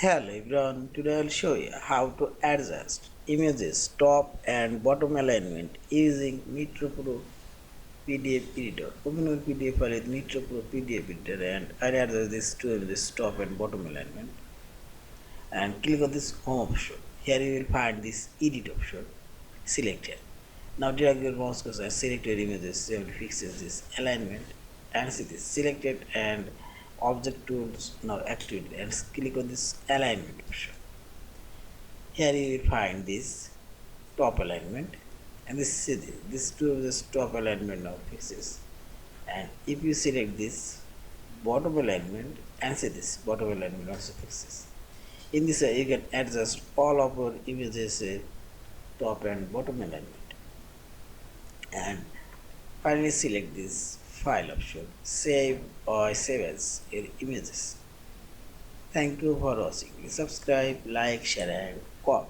Hello everyone, today I will show you how to adjust images top and bottom alignment using Nitro Pro PDF Editor. Open your PDF file with Nitro Pro PDF Editor and I adjust this to this top and bottom alignment and click on this home option. Here you will find this edit option. Select it. Now drag your mouse cursor, select your images, you will fix this alignment and see this selected and object tools now activated and click on this alignment option. Here you will find this top alignment and this two of this top alignment now fixes. And if you select this bottom alignment and see this bottom alignment also fixes. In this way you can adjust all of your images top and bottom alignment. And finally select this file option, save or save as your images. Thank you for watching. Subscribe, like, share and comment.